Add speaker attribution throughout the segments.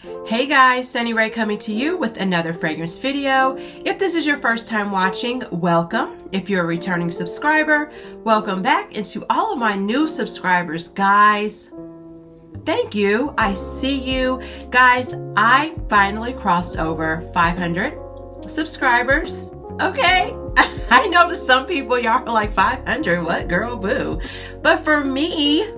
Speaker 1: Hey guys, Sunny Ray coming to you with another fragrance video. If this is your first time watching, welcome. If you're a returning subscriber, welcome back. And to all of my new subscribers, guys, thank you. I see you. Guys, I finally crossed over 500 subscribers. Okay. I know to some people, y'all are like, 500, what girl, boo. But for me,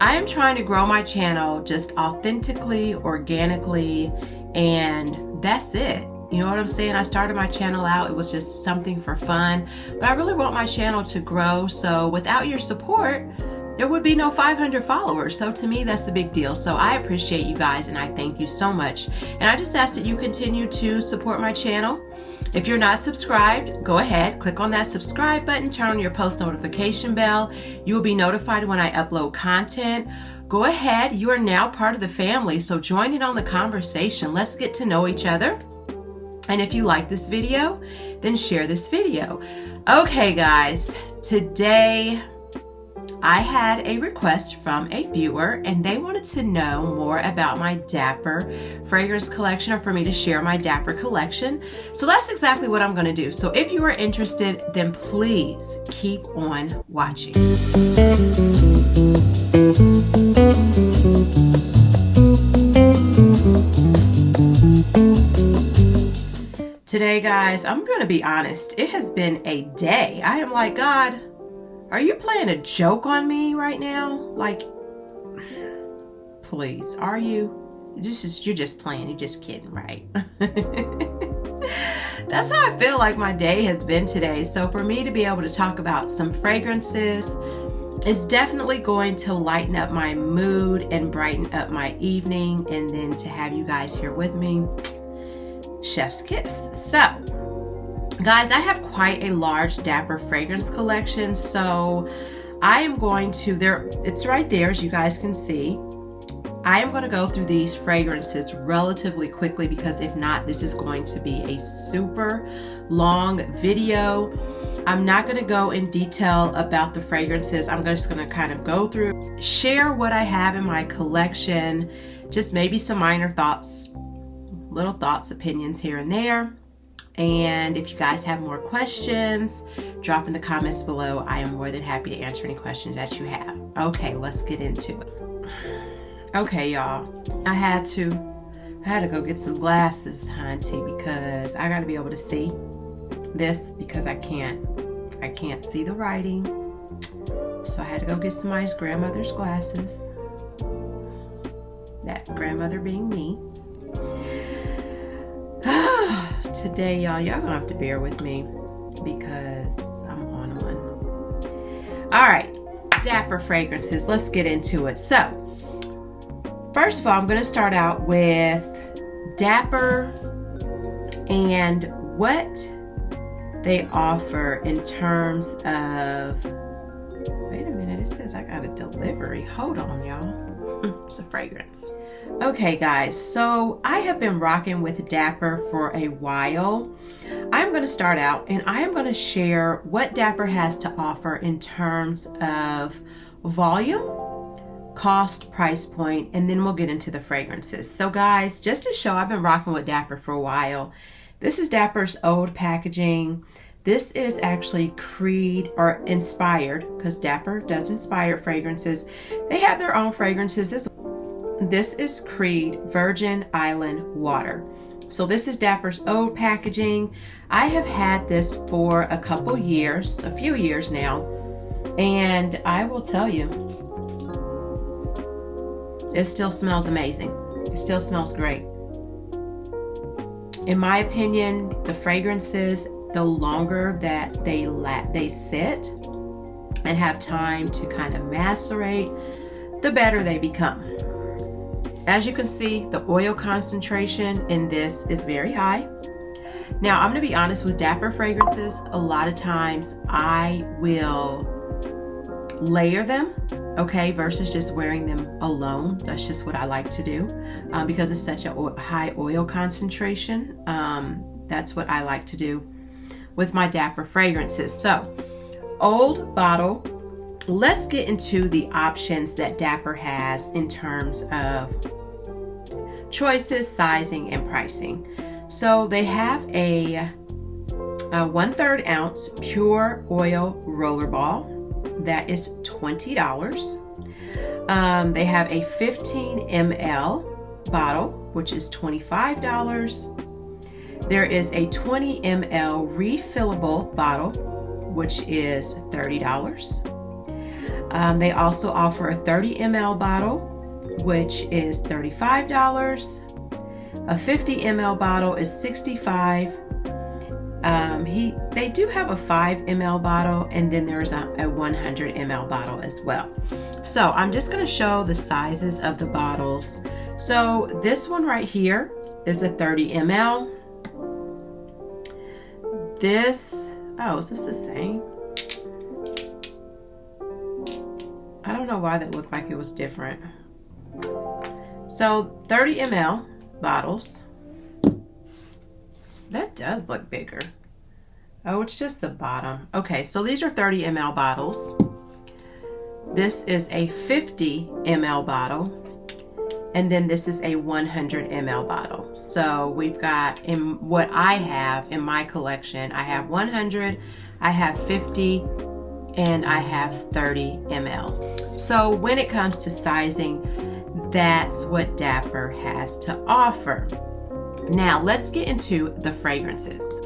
Speaker 1: I am trying to grow my channel just authentically, organically, and that's it. You know what I'm saying? I started my channel out, it was just something for fun, but I really want my channel to grow. So without your support, there would be no 500 followers. So to me, that's a big deal. So I appreciate you guys and I thank you so much. And I just ask that you continue to support my channel. If you're not subscribed, go ahead, click on that subscribe button, turn on your post notification bell. You will be notified when I upload content. Go ahead, you are now part of the family, so join in on the conversation. Let's get to know each other. And if you like this video, then share this video. Okay guys, today I had a request from a viewer and they wanted to know more about my Dapper Fragrance Collection, or for me to share my Dapper collection. So that's exactly what I'm going to do. So if you are interested, then please keep on watching. Today, guys, I'm going to be honest. It has been a day. I am like, God, are you playing a joke on me right now? Like, please, are you? You're just playing, you're just kidding, right? That's how I feel like my day has been today. So for me to be able to talk about some fragrances is definitely going to lighten up my mood and brighten up my evening. And then to have you guys here with me, chef's kiss. So, guys, I have quite a large Dapper fragrance collection, so I am going to, it's right there as you guys can see. I am going to go through these fragrances relatively quickly because if not, this is going to be a super long video. I'm not going to go in detail about the fragrances. I'm just going to kind of go through, share what I have in my collection, just maybe some minor thoughts, little thoughts, opinions here and there. And if you guys have more questions, drop in the comments below. I am more than happy to answer any questions that you have. Okay, let's get into it. Okay, y'all. I had to go get some glasses, hunty, because I got to be able to see this because I can't see the writing. So I had to go get some nice grandmother's glasses. That grandmother being me. Today, y'all gonna have to bear with me because I'm on one. All right, Dapper fragrances, let's get into it. So first of all, I'm gonna start out with Dapper and what they offer in terms of, wait a minute, it says I got a delivery. Hold on, y'all. It's a fragrance. Okay guys, so I have been rocking with Dapper for a while. I'm going to start out and I am going to share what Dapper has to offer in terms of volume, cost, price point, and then we'll get into the fragrances. So guys, just to show I've been rocking with Dapper for a while. This is Dapper's old packaging. This is actually Creed or inspired because Dapper does inspired fragrances. They have their own fragrances as well. This is Creed Virgin Island Water. So this is Dapper's old packaging. I have had this for a couple years, a few years now, and I will tell you, it still smells amazing. It still smells great. In my opinion, the fragrances, the longer that they sit and have time to kind of macerate, the better they become. As you can see, the oil concentration in this is very high. Now, I'm going to be honest with Dapper fragrances. A lot of times I will layer them, okay, versus just wearing them alone. That's just what I like to do because it's such a high oil concentration. That's what I like to do with my Dapper fragrances. So, old bottle. Let's get into the options that Dapper has in terms of choices, sizing, and pricing. So they have a 1/3 ounce pure oil roller ball that is $20. They have a 15 ml bottle, which is $25. There is a 20 ml refillable bottle, which is $30. They also offer a 30 ml bottle, which is $35. A 50 ml bottle is $65. They do have a 5 ml bottle, and then there's a 100 ml bottle as well. So I'm just going to show the sizes of the bottles. So this one right here is a 30 ml. Is this the same? I don't know why that looked like it was different. So 30 ml bottles. That does look bigger. Oh, it's just the bottom. Okay, so these are 30 ml bottles. This is a 50 ml bottle. And then this is a 100 ml bottle. So we've got, in what I have in my collection, I have 100, I have 50, and I have 30 mLs. So when it comes to sizing, that's what Dapper has to offer. Now let's get into the fragrances.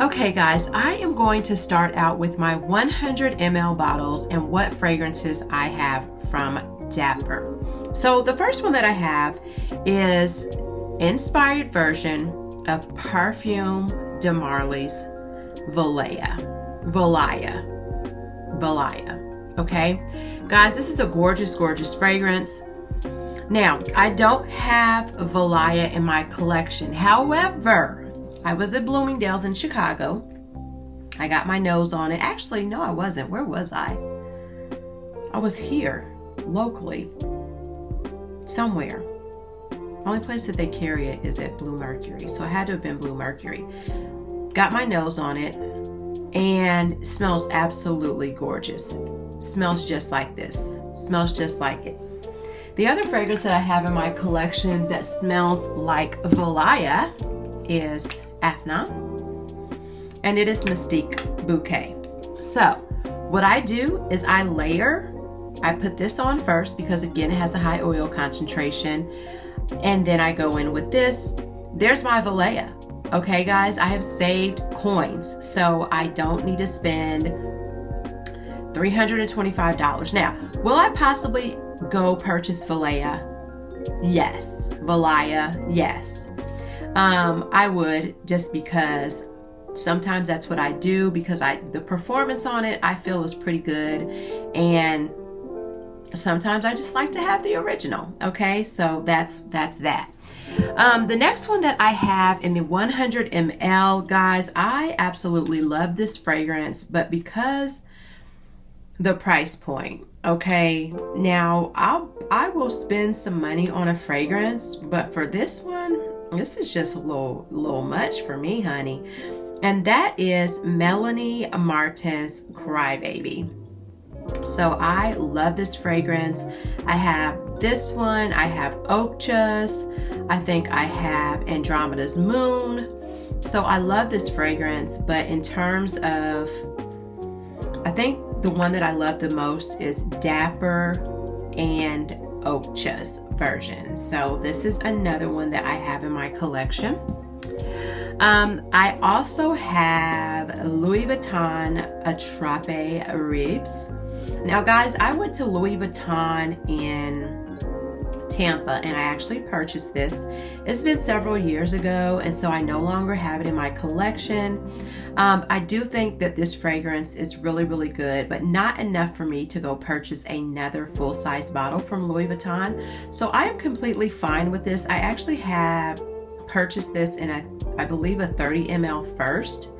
Speaker 1: Okay guys, I am going to start out with my 100 ml bottles and what fragrances I have from Dapper. So the first one that I have is inspired version of Perfume de Marly's Valaya. Okay, guys, this is a gorgeous, gorgeous fragrance. Now, I don't have Valaya in my collection. However, I was at Bloomingdale's in Chicago. I got my nose on it. Actually, no, I wasn't. Where was I? I was here, locally, somewhere. Only place that they carry it is at Blue Mercury. So I had to have been Blue Mercury. Got my nose on it, and it smells absolutely gorgeous. Smells just like this. Smells just like it. The other fragrance that I have in my collection that smells like Valaya is Afna, and it is Mystique Bouquet. So what I do is I put this on first because again it has a high oil concentration, and then I go in with this. There's my Valaya. Okay guys, I have saved coins, so I don't need to spend $325. Now, will I possibly go purchase Valaya? Yes. Valaya, yes. I would, just because sometimes that's what I do, because the performance on it I feel is pretty good, and sometimes I just like to have the original. Okay, so that's that. The next one that I have in the 100 ml, guys, I absolutely love this fragrance, but because the price point. Okay, now I will spend some money on a fragrance, but for this one, this is just a little much for me, honey. And that is Melanie Martin's Crybaby. So I love this fragrance. I have this one, I have Okcha's, I think I have Andromeda's Moon. So I love this fragrance, but in terms of, I think the one that I love the most is Dapper and Okcha's version. So this is another one that I have in my collection. I also have Louis Vuitton Attrape Ribs. Now guys, I went to Louis Vuitton in Tampa and I actually purchased this. It's been several years ago, and so I no longer have it in my collection. I do think that this fragrance is really, really good, but not enough for me to go purchase another full-size bottle from Louis Vuitton. So I am completely fine with this. I actually have purchased this in I believe a 30 ml first,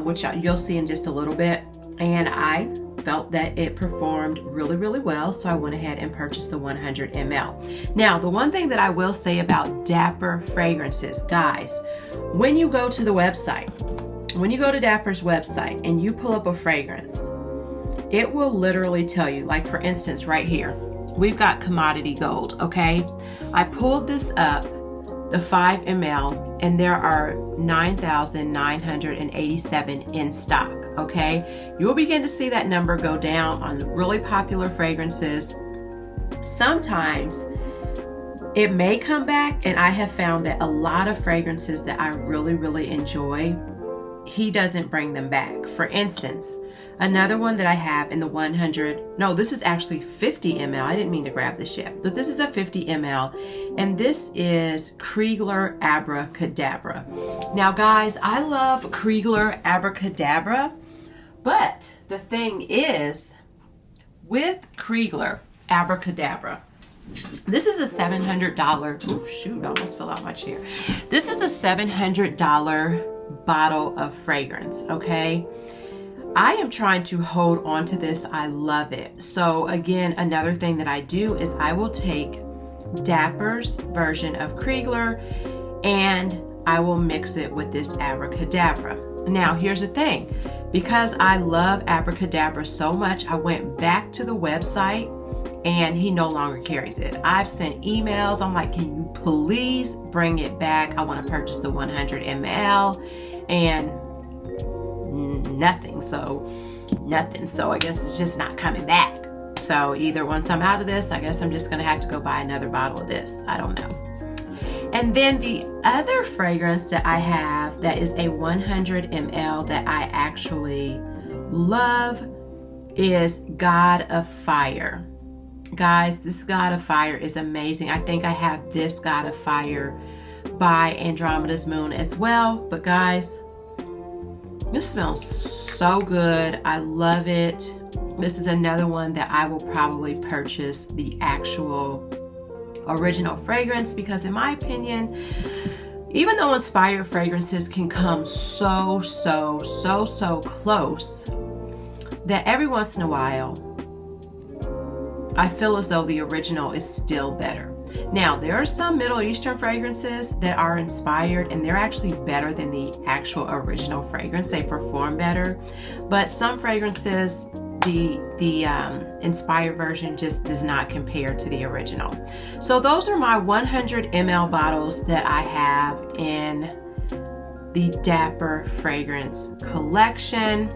Speaker 1: which you'll see in just a little bit. And I felt that it performed really, really well, so I went ahead and purchased the 100 ml. Now, the one thing that I will say about Dapper fragrances, guys, when you go to the website, when you go to Dapper's website and you pull up a fragrance, it will literally tell you, like for instance, right here, we've got Commodity Gold, okay? I pulled this up the 5 ml, and there are 9,987 in stock, okay? You'll begin to see that number go down on really popular fragrances. Sometimes it may come back, and I have found that a lot of fragrances that I really, really enjoy, he doesn't bring them back. For instance, another one that I have in the this is actually 50 ml. I didn't mean to grab this yet, but this is a 50 ml, and this is Kriegler Abracadabra. Now guys, I love Kriegler Abracadabra, but the thing is, with Kriegler Abracadabra, this is a $700, oh shoot, I almost fell out my chair. This is a $700 bottle of fragrance, okay? I am trying to hold on to this. I love it. So again, another thing that I do is I will take Dapper's version of Kriegler and I will mix it with this Abracadabra. Now here's the thing, because I love Abracadabra so much, I went back to the website and he no longer carries it. I've sent emails. I'm like, can you please bring it back? I want to purchase the 100 ml, and nothing. So I guess it's just not coming back. So either once I'm out of this, I guess I'm just going to have to go buy another bottle of this. I don't know. And then the other fragrance that I have that is a 100 ml that I actually love is God of Fire. Guys, this God of Fire is amazing. I think I have this God of Fire by Andromeda's Moon as well. But guys, this smells so good. I love it. This is another one that I will probably purchase the actual original fragrance, because in my opinion, even though inspired fragrances can come so close, that every once in a while I feel as though the original is still better. Now, there are some Middle Eastern fragrances that are inspired and they're actually better than the actual original fragrance. They perform better. But some fragrances, the inspired version just does not compare to the original. So those are my 100 ml bottles that I have in the Dapper Fragrance Collection.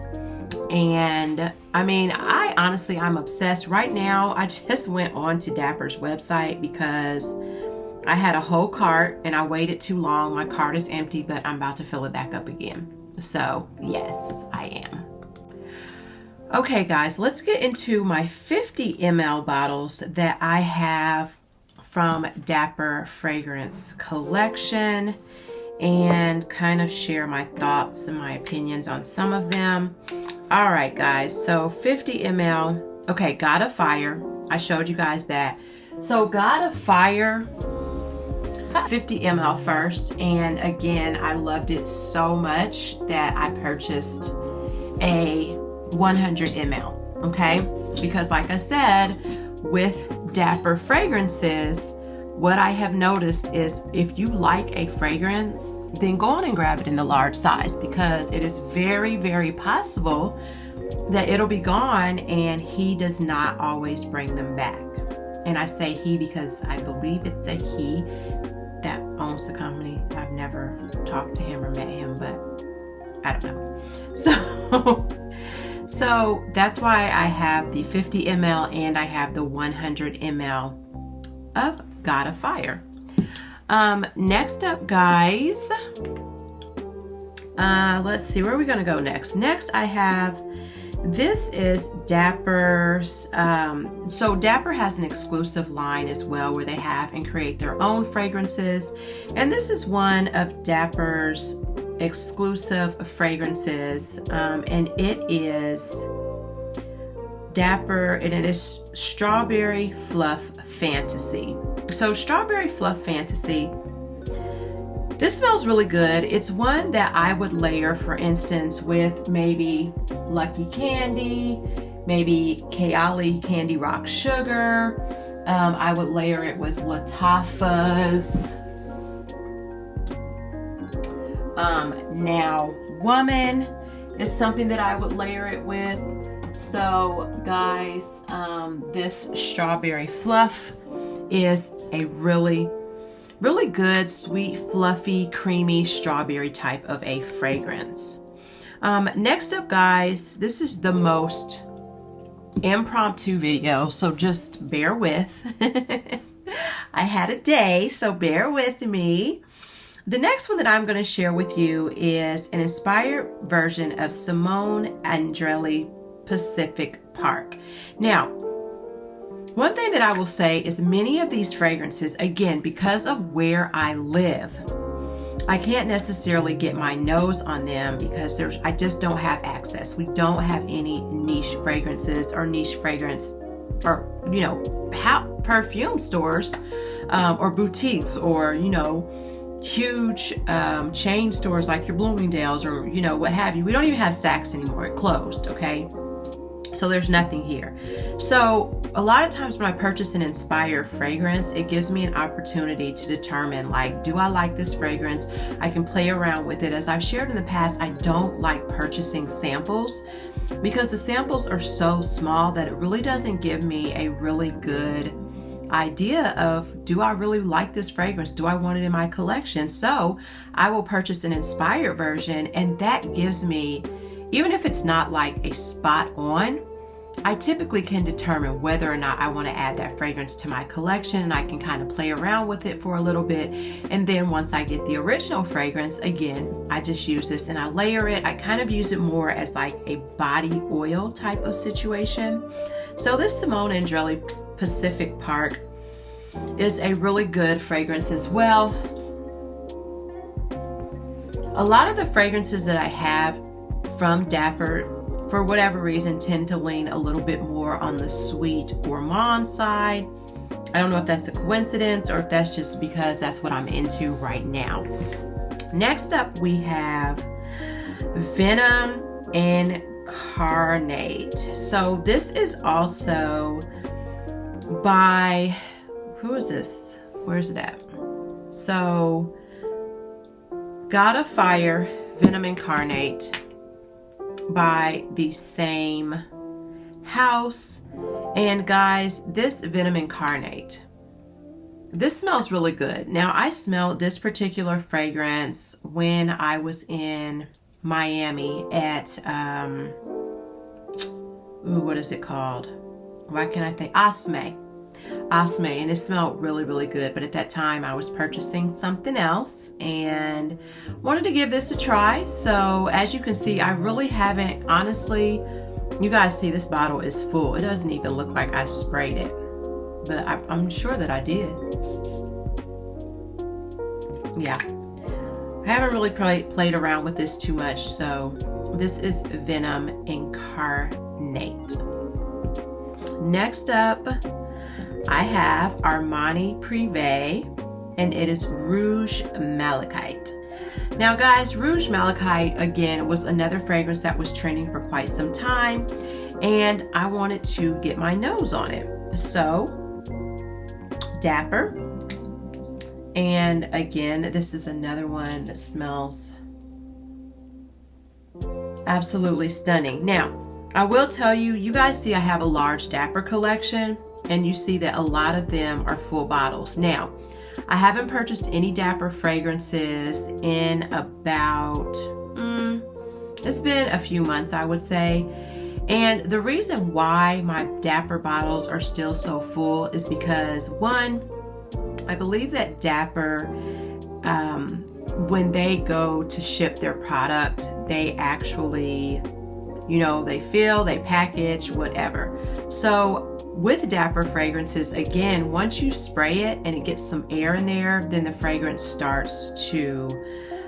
Speaker 1: And I mean, I'm obsessed right now. I just went on to Dapper's website because I had a whole cart and I waited too long. My cart is empty, but I'm about to fill it back up again. So yes, I am. Okay guys, let's get into my 50 ml bottles that I have from Dapper Fragrance Collection and kind of share my thoughts and my opinions on some of them. All right, guys, so 50 ml. Okay, God of Fire. I showed you guys that. So God of Fire, 50 ml first. And again, I loved it so much that I purchased a 100 ml, okay? Because like I said, with Dapper fragrances, what I have noticed is if you like a fragrance, then go on and grab it in the large size, because it is very, very possible that it'll be gone and he does not always bring them back. And I say he because I believe it's a he that owns the company. I've never talked to him or met him, but I don't know. So that's why I have the 50 ml and I have the 100 ml of God of Fire. Next up, guys, let's see, where are we going to go next? Next, I have, this is Dapper's. So Dapper has an exclusive line as well where they have and create their own fragrances. And this is one of Dapper's exclusive fragrances. And it is Dapper, and it is Strawberry Fluff Fantasy. So Strawberry Fluff Fantasy, this smells really good. It's one that I would layer, for instance, with maybe Lucky Candy, maybe Kayali Candy Rock Sugar. I would layer it with Lattafa's Now Woman is something that I would layer it with. So guys, this Strawberry Fluff is a really, Really good, sweet, fluffy, creamy, strawberry type of a fragrance. Next up, guys, this is the most impromptu video, so just bear with. I had a day, so bear with me. The next one that I'm going to share with you is an inspired version of Simone Andrelli Pacific Park. Now, one thing that I will say is many of these fragrances, again, because of where I live, I can't necessarily get my nose on them because I just don't have access. We don't have any niche fragrances or niche fragrance or, perfume stores or boutiques or, huge chain stores like your Bloomingdale's or, what have you. We don't even have Saks anymore. It closed, okay? So there's nothing here. So a lot of times when I purchase an inspired fragrance, it gives me an opportunity to determine, like, do I like this fragrance? I can play around with it. As I've shared in the past, I don't like purchasing samples because the samples are so small that it really doesn't give me a really good idea of, do I really like this fragrance? Do I want it in my collection? So I will purchase an inspired version, and that gives me, even if it's not like a spot on, I typically can determine whether or not I want to add that fragrance to my collection, and I can kind of play around with it for a little bit. And then once I get the original fragrance, again, I just use this and I layer it. I kind of use it more as like a body oil type of situation. So this Simone Andrelli Pacific Park is a really good fragrance as well. A lot of the fragrances that I have from Dapper, for whatever reason, tend to lean a little bit more on the sweet gourmand side. I don't know if that's a coincidence or if that's just because that's what I'm into right now. Next up, we have Venom Incarnate. So this is also by, who is this? Where's it at? So, God of Fire, Venom Incarnate, by the same house. And guys, this Venom Incarnate, this smells really good. Now, I smelled this particular fragrance when I was in Miami at what is it called? Why can't I think? Osme, and it smelled really, really good. But at that time I was purchasing something else and wanted to give this a try. So as you can see, I really haven't, honestly, you guys see this bottle is full. It doesn't even look like I sprayed it, but I'm sure that I did. Yeah, I haven't really played around with this too much. So this is Venom Incarnate. Next up, I have Armani Privé, and it is Rouge Malachite. Now guys, Rouge Malachite, again, was another fragrance that was trending for quite some time, and I wanted to get my nose on it. So, Dapper, and again, this is another one that smells absolutely stunning. Now, I will tell you, you guys see I have a large Dapper collection, and you see that a lot of them are full bottles. Now, I haven't purchased any Dapper fragrances in about, it's been a few months, I would say. And the reason why my Dapper bottles are still so full is because, one, I believe that Dapper, when they go to ship their product, they actually, they fill, they package, whatever. So with Dapper fragrances, again, once you spray it and it gets some air in there, then the fragrance starts to,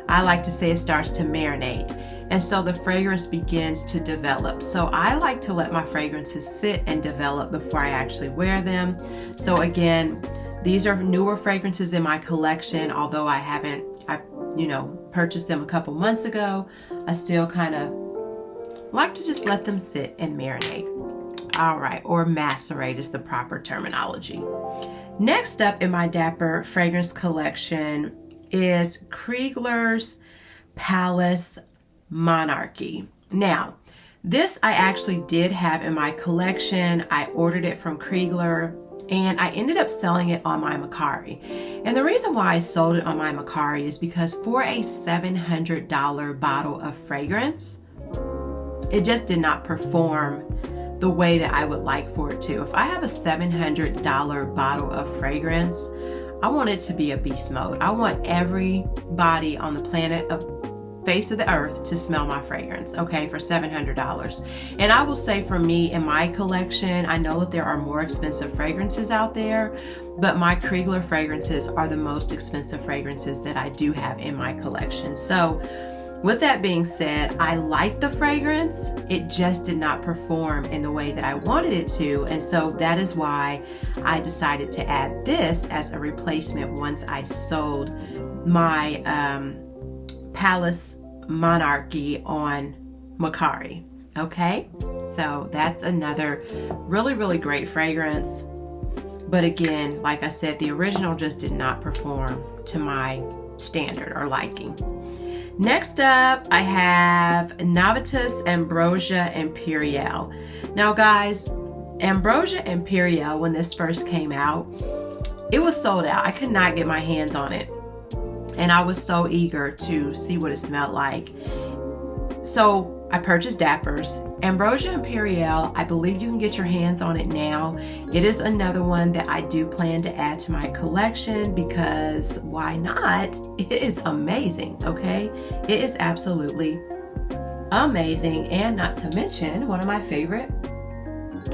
Speaker 1: I like to say, it starts to marinate. And so the fragrance begins to develop. So I like to let my fragrances sit and develop before I actually wear them. So again, these are newer fragrances in my collection. Although I purchased them a couple months ago, I still kind of like to just let them sit and marinate. All right, or macerate is the proper terminology. Next up in my Dapper fragrance collection is Kriegler's Palace Monarchy. Now, this I actually did have in my collection. I ordered it from Kriegler. And I ended up selling it on my Mercari. And the reason why I sold it on my Mercari is because for a $700 bottle of fragrance, it just did not perform the way that I would like for it to. If I have a $700 bottle of fragrance, I want it to be a beast mode. I want everybody on the planet of face of the earth to smell my fragrance, okay, for $700. And I will say, for me in my collection, I know that there are more expensive fragrances out there, but my Kriegler fragrances are the most expensive fragrances that I do have in my collection. So with that being said, I like the fragrance. It just did not perform in the way that I wanted it to. And so that is why I decided to add this as a replacement once I sold my Palace Monarchy on Mercari. Okay, so that's another really, really great fragrance. But again, like I said, the original just did not perform to my standard or liking. Next up, I have Novitus Ambrosia Imperial. Now guys, Ambrosia Imperial, when this first came out, it was sold out. I could not get my hands on it. And I was so eager to see what it smelled like. So I purchased Dapper's. Ambrosia Imperial, I believe you can get your hands on it now. It is another one that I do plan to add to my collection because why not? It is amazing, okay? It is absolutely amazing. And not to mention, one of my favorite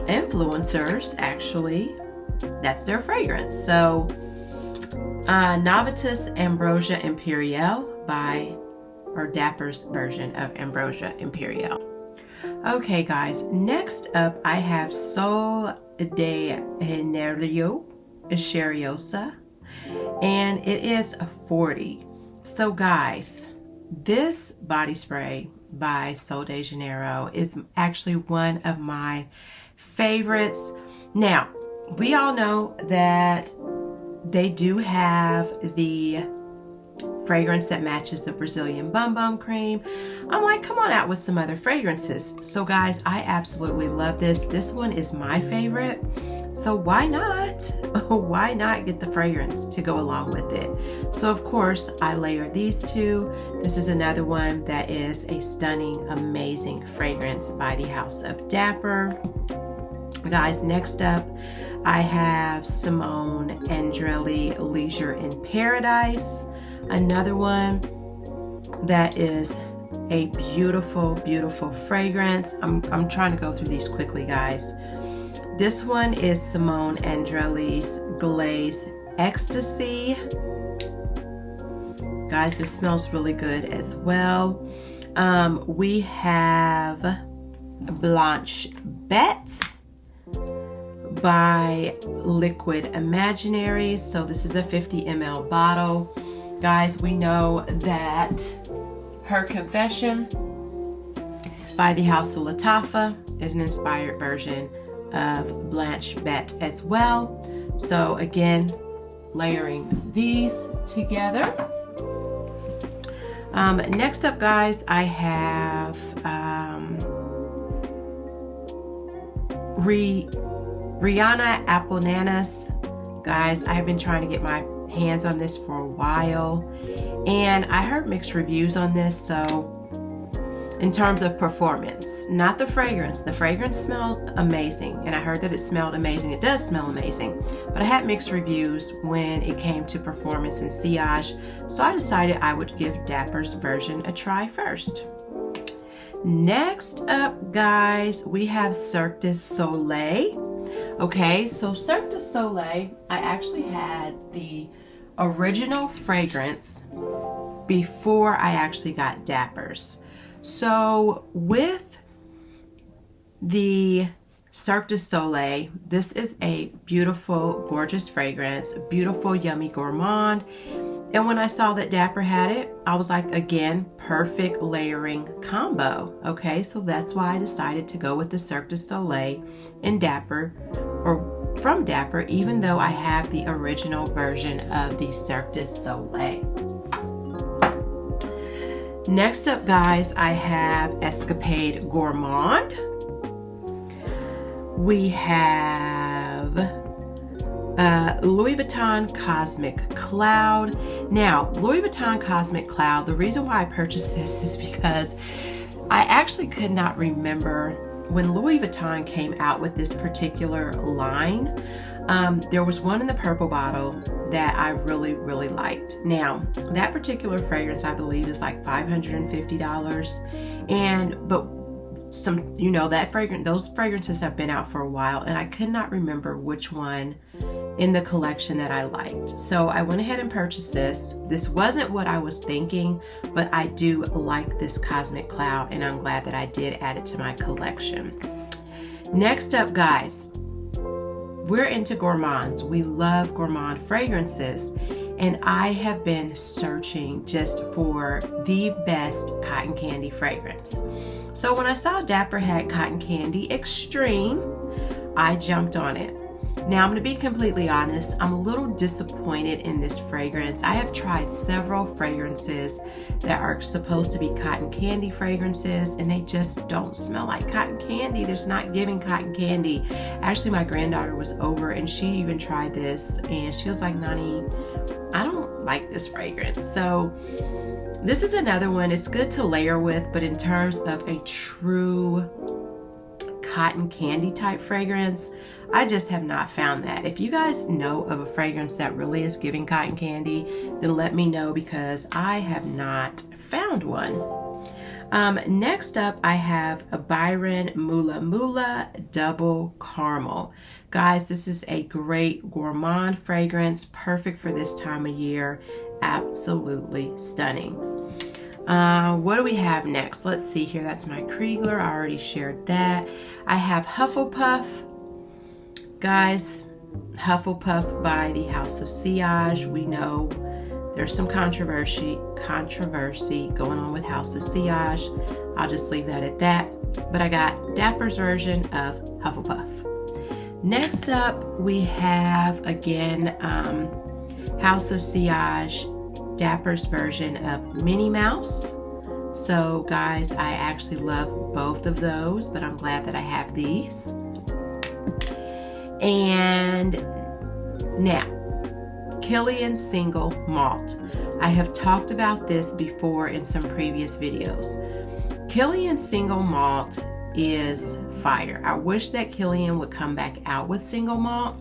Speaker 1: influencers, actually, that's their fragrance. So Novitus Ambrosia Imperial or Dapper's version of Ambrosia Imperial. Okay guys, next up I have Sol de Janeiro Cheriosa, and it is a 40. So guys, this body spray by Sol de Janeiro is actually one of my favorites. Now, we all know that they do have the fragrance that matches the Brazilian Bum Bum Cream. I'm like, come on out with some other fragrances. So guys, I absolutely love this. This one is my favorite. So why not? Why not get the fragrance to go along with it? So of course, I layer these two. This is another one that is a stunning, amazing fragrance by the House of Dapper. Guys, next up, I have Simone Andrelli Leisure in Paradise. Another one that is a beautiful, beautiful fragrance. I'm trying to go through these quickly, guys. This one is Simone Andrelli's Glaze Ecstasy. Guys, this smells really good as well. We have Blanche Bette by Liquid Imaginaries. So this is a 50 ml bottle. Guys, we know that Her Confession by the House of Lattafa is an inspired version of Blanche Bette as well. So again, layering these together. Next up, guys, I have Rihanna Apple Nanas. Guys, I've been trying to get my hands on this for a while, and I heard mixed reviews on this. So in terms of performance, not the fragrance smelled amazing, and I heard that it smelled amazing. It does smell amazing, but I had mixed reviews when it came to performance and sillage, so I decided I would give Dapper's version a try first. Next up, guys, we have Cirque du Soleil. Okay, so Cirque du Soleil, I actually had the original fragrance before I actually got Dapper's. So with the Cirque du Soleil, this is a beautiful, gorgeous fragrance, beautiful, yummy gourmand. And when I saw that Dapper had it, I was like, again, perfect layering combo. Okay, so that's why I decided to go with the Cirque du Soleil in Dapper, or from Dapper, even though I have the original version of the Cirque du Soleil. Next up, guys, I have Escapade Gourmand. We have Louis Vuitton Cosmic Cloud. Now, Louis Vuitton Cosmic Cloud, the reason why I purchased this is because I actually could not remember when Louis Vuitton came out with this particular line. There was one in the purple bottle that I really, really liked. Now, that particular fragrance, I believe, is like $550. But some, you know, those fragrances have been out for a while, and I could not remember which one in the collection that I liked. So I went ahead and purchased this. This wasn't what I was thinking, but I do like this Cosmic Cloud, and I'm glad that I did add it to my collection. Next up, guys, we're into gourmands. We love gourmand fragrances, and I have been searching just for the best cotton candy fragrance. So when I saw Dapper had Cotton Candy Extreme, I jumped on it. Now, I'm going to be completely honest, I'm a little disappointed in this fragrance. I have tried several fragrances that are supposed to be cotton candy fragrances, and they just don't smell like cotton candy. There's not giving cotton candy. Actually, my granddaughter was over and she even tried this, and she was like, Nani, I don't like this fragrance. So this is another one. It's good to layer with, but in terms of a true cotton candy type fragrance, I just have not found that. If you guys know of a fragrance that really is giving cotton candy, then let me know, because I have not found one. Next up, I have a Byron Mula Mula Double Caramel. Guys, this is a great gourmand fragrance, perfect for this time of year. Absolutely stunning. What do we have next? Let's see here. That's my Kriegler. I already shared that. I have Hufflepuff. Guys, Hufflepuff by the House of Sillage. We know there's some controversy going on with House of Sillage. I'll just leave that at that. But I got Dapper's version of Hufflepuff. Next up, we have, again, House of Sillage, Dapper's version of Minnie Mouse. So guys, I actually love both of those, but I'm glad that I have these. And now, Kilian Single Malt. I have talked about this before in some previous videos. Kilian Single Malt is fire. I wish that Kilian would come back out with single malt.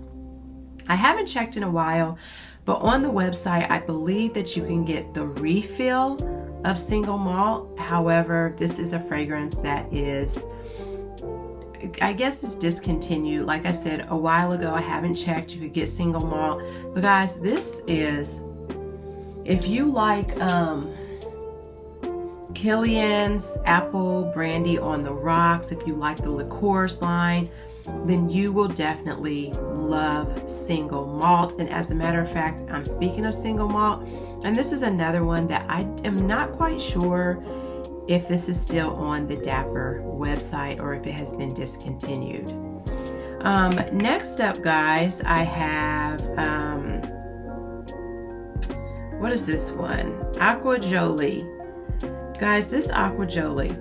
Speaker 1: I haven't checked in a while, but on the website, I believe that you can get the refill of single malt. However, this is a fragrance that is, I guess, it's discontinued. Like I said a while ago, I haven't checked. You could get single malt. But guys, this is, if you like Kilian's Apple Brandy on the Rocks, if you like the liqueurs line, then you will definitely love single malt. And as a matter of fact, I'm speaking of single malt, and this is another one that I am not quite sure if this is still on the Dapper website or if it has been discontinued. Next up, guys, I have, what is this one? Aqua Jolie. Guys, this Aqua Jolie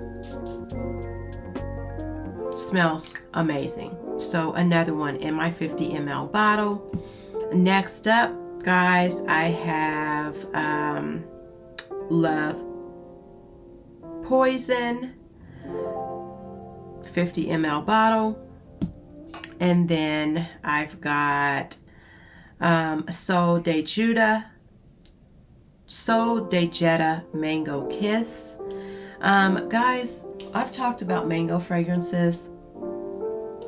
Speaker 1: smells amazing. So another one in my 50 ml bottle. Next up, guys, I have Love Poison, 50 ml bottle. And then I've got Sol de Jetta Mango Kiss. Guys, I've talked about mango fragrances,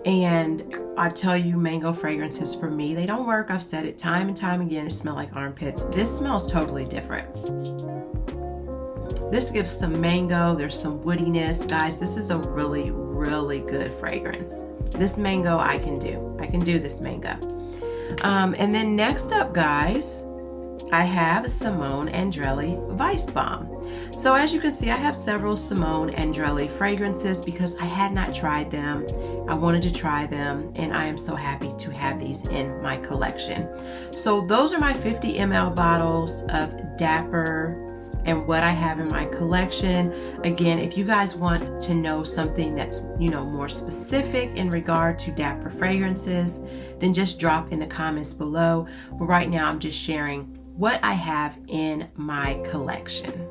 Speaker 1: and I tell you, mango fragrances for me, they don't work. I've said it time and time again. It smells like armpits. This smells totally different. This gives some mango. There's some woodiness. Guys, this is a really, really good fragrance. This mango I can do. I can do this mango. And then next up, guys, I have Simone Andrelli Vice Bomb. So as you can see, I have several Simone Andrelli fragrances because I had not tried them. I wanted to try them, and I am so happy to have these in my collection. So those are my 50 ml bottles of Dapper and what I have in my collection. Again, if you guys want to know something that's, more specific in regard to Dapper fragrances, then just drop in the comments below. But right now I'm just sharing what I have in my collection.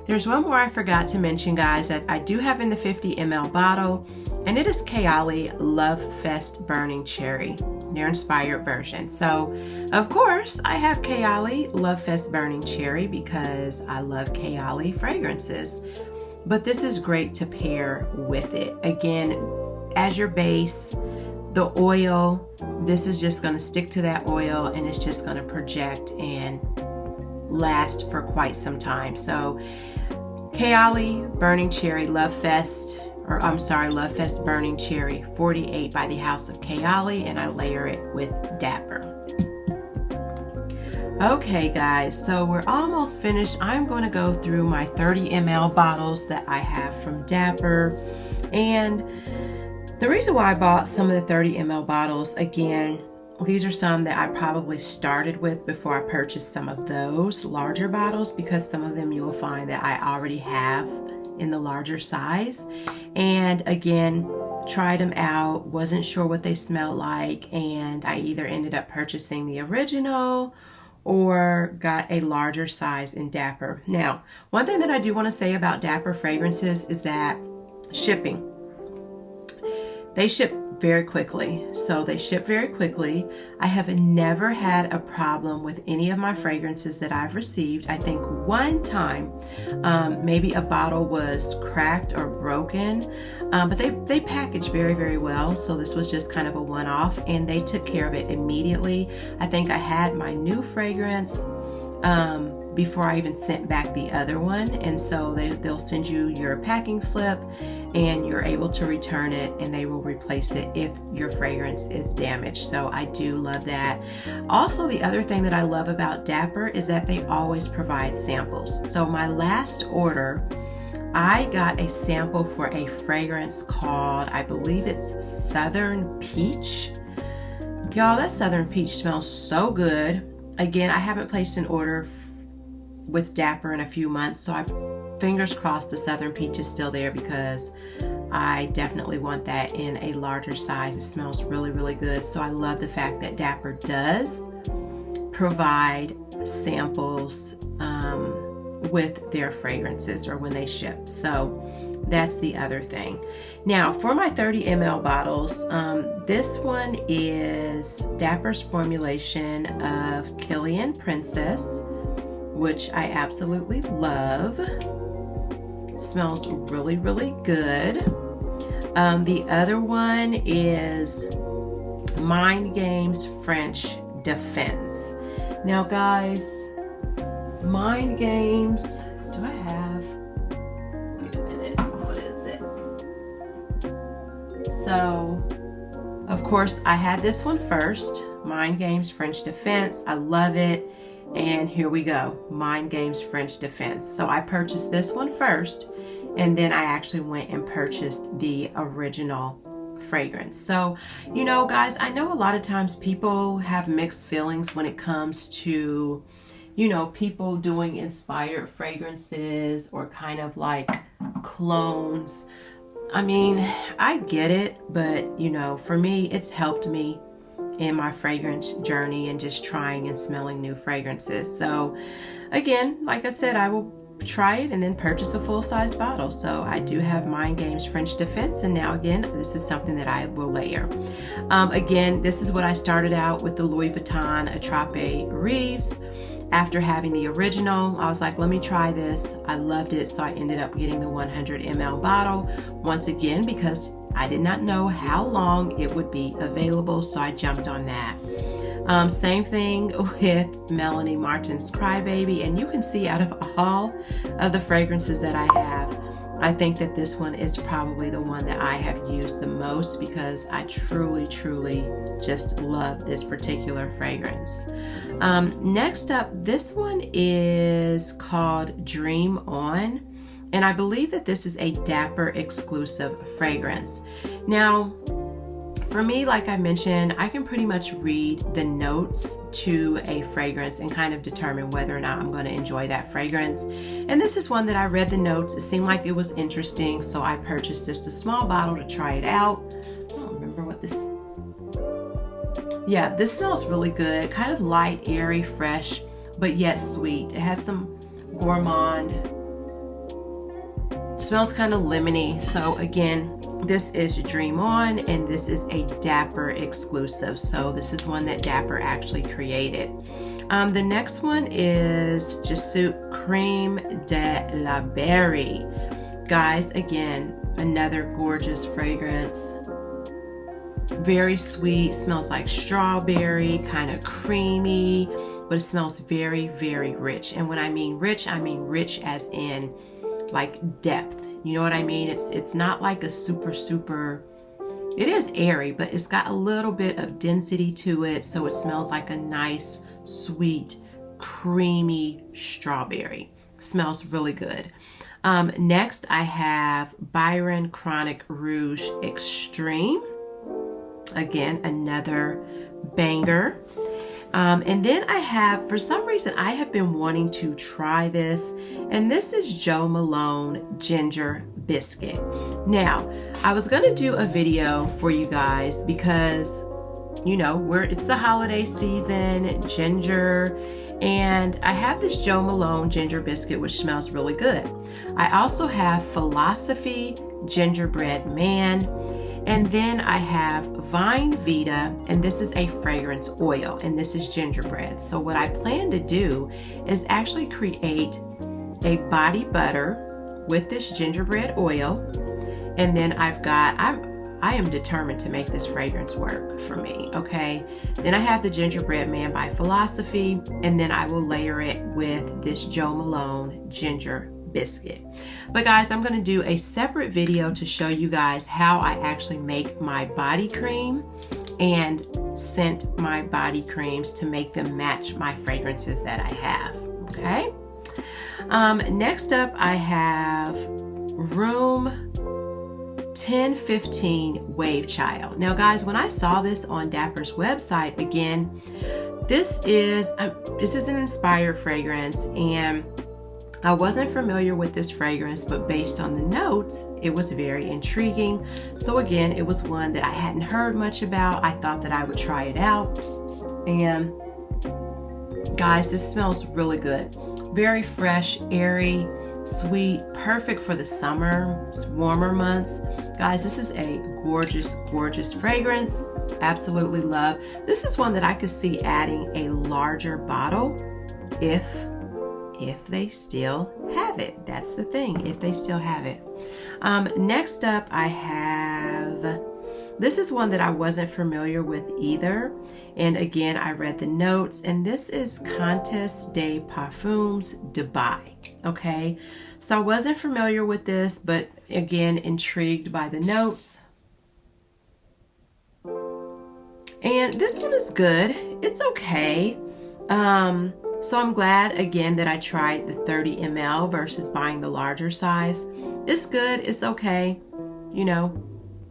Speaker 1: There's one more I forgot to mention, guys, that I do have in the 50 ml bottle, and it is Kayali Love Fest Burning Cherry, their inspired version. So, of course, I have Kayali Love Fest Burning Cherry because I love Kayali fragrances. But this is great to pair with it. Again, as your base, the oil, this is just going to stick to that oil, and it's just going to project and last for quite some time. So, Kayali Burning Cherry Love Fest Burning Cherry 48 by the House of Kayali, and I layer it with Dapper. Okay guys, so we're almost finished. I'm going to go through my 30 ml bottles that I have from Dapper. And the reason why I bought some of the 30 ml bottles, again, these are some that I probably started with before I purchased some of those larger bottles, because some of them you will find that I already have in the larger size. And again, tried them out, wasn't sure what they smelled like, and I either ended up purchasing the original or got a larger size in Dapper. Now, one thing that I do want to say about Dapper fragrances is that shipping. They ship very quickly. So they ship very quickly. I have never had a problem with any of my fragrances that I've received. I think one time, maybe a bottle was cracked or broken, but they packaged very, very well. So this was just kind of a one-off, and they took care of it immediately. I think I had my new fragrance before I even sent back the other one, and so they'll send you your packing slip, and you're able to return it, and they will replace it if your fragrance is damaged. So I do love that. Also, the other thing that I love about Dapper is that they always provide samples. So my last order, I got a sample for a fragrance called, I believe it's Southern Peach. Y'all, that Southern Peach smells so good. Again, I haven't placed an order with Dapper in a few months, so fingers crossed the Southern Peach is still there, because I definitely want that in a larger size. It smells really, really good. So I love the fact that Dapper does provide samples with their fragrances or when they ship. So that's the other thing. Now for my 30 ml bottles, this one is Dapper's formulation of Killian Princess, which I absolutely love. Smells really, really good. The other one is Mind Games French Defense. Now guys, Mind Games, do I have, wait a minute, what is it? So, of course, I had this one first, Mind Games French Defense. I love it. And here we go, Mind Games French Defense. So I purchased this one first, and then I actually went and purchased the original fragrance. So, guys, I know a lot of times people have mixed feelings when it comes to, people doing inspired fragrances or kind of like clones. I mean, I get it, but, for me, it's helped me in my fragrance journey and just trying and smelling new fragrances. So again, like I said, I will try it and then purchase a full-size bottle. So I do have Mind Games French Defense, and now again, this is something that I will layer. Again, this is what I started out with, the Louis Vuitton Attrape Reeves. After having the original, I was like, let me try this. I loved it, so I ended up getting the 100 ml bottle once again because I did not know how long it would be available, so I jumped on that. Same thing with Melanie Martin's Crybaby, and you can see out of all of the fragrances that I have, I think that this one is probably the one that I have used the most because I truly, truly just love this particular fragrance. Next up, this one is called Dream On, and I believe that this is a Dapper exclusive fragrance. Now, For me, like I mentioned, I can pretty much read the notes to a fragrance and kind of determine whether or not I'm going to enjoy that fragrance. And this is one that I read the notes. It seemed like it was interesting, so I purchased just a small bottle to try it out. I don't remember what this... Yeah, this smells really good. Kind of light, airy, fresh, but yet sweet. It has some gourmand. Smells kind of lemony. So again, this is Dream On, and this is a Dapper exclusive. So this is one that Dapper actually created. The next one is Jasut Creme de la Berry. Guys, again, another gorgeous fragrance. Very sweet, smells like strawberry, kind of creamy, but it smells very, very rich. And when I mean rich as in like depth. You know what I mean? It's not like a super, it is airy, but it's got a little bit of density to it. So it smells like a nice, sweet, creamy strawberry. Smells really good. Next I have Byron Chronic Rouge Extreme. Again, another banger. And then I have, for some reason, I have been wanting to try this, and this is Jo Malone Ginger Biscuit. Now, I was going to do a video for you guys because, you know, it's the holiday season, ginger, and I have this Jo Malone Ginger Biscuit, which smells really good. I also have Philosophy Gingerbread Man. And then I have Vine Vita, and this is a fragrance oil, and this is gingerbread. So what I plan to do is actually create a body butter with this gingerbread oil. And then I am determined to make this fragrance work for me, okay? Then I have the Gingerbread Man by Philosophy, and then I will layer it with this Jo Malone Ginger Biscuit. But guys, I'm going to do a separate video to show you guys how I actually make my body cream and scent my body creams to make them match my fragrances that I have. Okay. Next up, I have Room 1015 Wave Child. Now guys, when I saw this on Dapper's website, again, this is an inspired fragrance, and I wasn't familiar with this fragrance, but based on the notes, it was very intriguing. So again, it was one that I hadn't heard much about. I thought that I would try it out. And guys, this smells really good. Very fresh, airy, sweet, perfect for the summer, warmer months. Guys, this is a gorgeous, gorgeous fragrance. Absolutely love. This is one that I could see adding a larger bottle if they still have it. That's the thing, if they still have it. Next up, I have, this is one that I wasn't familiar with either. And again, I read the notes, and this is Comtesse de Parfums Dubai. Okay, so I wasn't familiar with this, but again, intrigued by the notes. And this one is good. It's okay. So I'm glad, again, that I tried the 30 ml versus buying the larger size. It's good. It's okay. You know,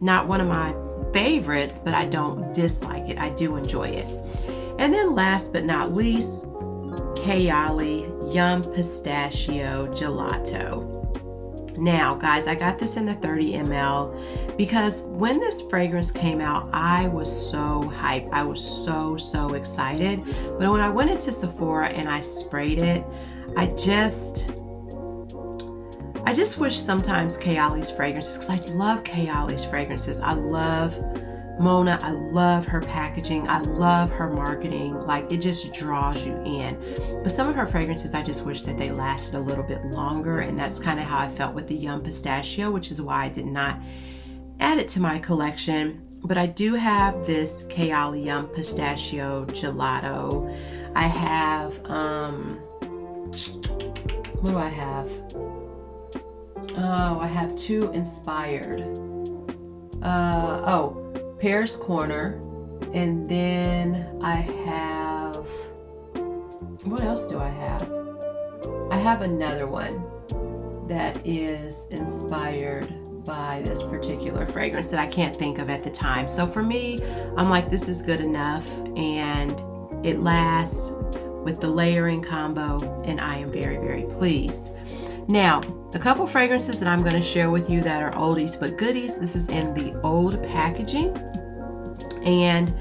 Speaker 1: not one of my favorites, but I don't dislike it. I do enjoy it. And then last but not least, Kayali Yum Pistachio Gelato. Now, guys, I got this in the 30 ml because when this fragrance came out, I was so hyped. I was so excited. But when I went into Sephora and I sprayed it, I just wish sometimes Kayali's fragrances, because I love Kayali's fragrances. I love Mona. I love her packaging. I love her marketing. Like, it just draws you in. But some of her fragrances, I just wish that they lasted a little bit longer. And that's kind of how I felt with the Yum Pistachio, which is why I did not add it to my collection. But I do have this Kayali Yum Pistachio Gelato. I have, what do I have? Oh, I have two inspired. Paris Corner, and then I have, what else do I have? I have another one that is inspired buy this particular fragrance that I can't think of at the time. So for me, I'm like, this is good enough, and it lasts with the layering combo, and I am very, very pleased. Now, a couple fragrances that I'm going to share with you that are oldies but goodies. This is in the old packaging, and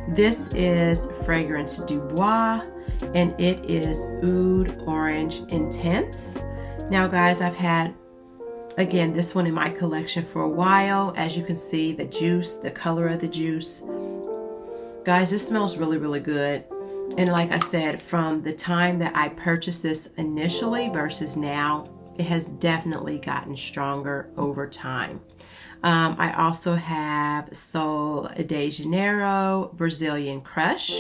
Speaker 1: this is Fragrance Du Bois, and it is Oud Orange Intense. Now guys, I've had, again, this one in my collection for a while. As you can see, the juice, the color of the juice. Guys, this smells really, really good. And like I said, from the time that I purchased this initially versus now, it has definitely gotten stronger over time. I also have Sol de Janeiro Brazilian Crush.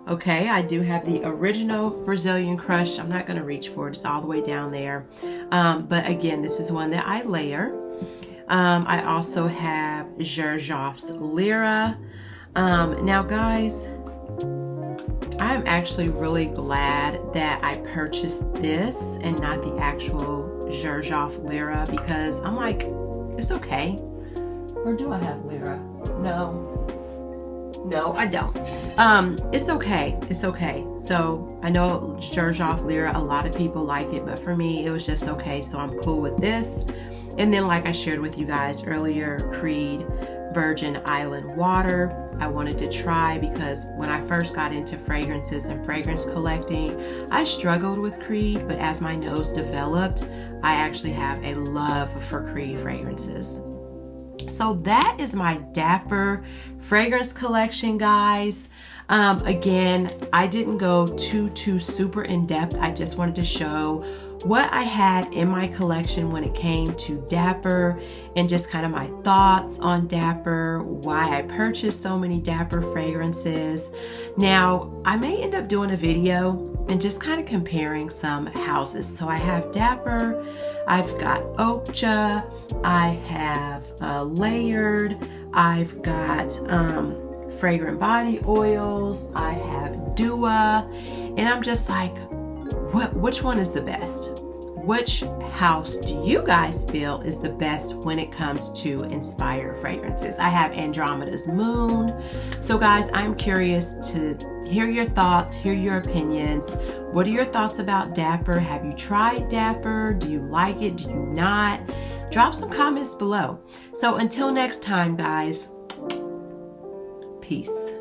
Speaker 1: Okay, I do have the original Brazilian Crush. I'm not going to reach for it. It's all the way down there. But again, this is one that I layer. I also have Xerjoff's Lyra. Now guys, I'm actually really glad that I purchased this and not the actual Xerjoff Lyra, because I'm like, it's okay. Or do I have Lyra? No, I don't. It's okay. It's okay. So I know Xerjoff Lyra, a lot of people like it, but for me, it was just okay. So I'm cool with this. And then, like I shared with you guys earlier, Creed Virgin Island Water. I wanted to try because when I first got into fragrances and fragrance collecting, I struggled with Creed, but as my nose developed, I actually have a love for Creed fragrances. So that is my Dapper Fragrance Collection, guys. Again, I didn't go too super in depth. I just wanted to show what I had in my collection when it came to Dapper, and just kind of my thoughts on Dapper, why I purchased so many Dapper fragrances. Now, I may end up doing a video and just kind of comparing some houses. So I have Dapper, I've got Okja, I have Layered, I've got fragrant body oils, I have Dua, and I'm just like, which one is the best? Which house do you guys feel is the best when it comes to inspired fragrances? I have Andromeda's Moon. So guys, I'm curious to hear your thoughts, hear your opinions. What are your thoughts about Dapper? Have you tried Dapper? Do you like it? Do you not? Drop some comments below. So until next time, guys, peace.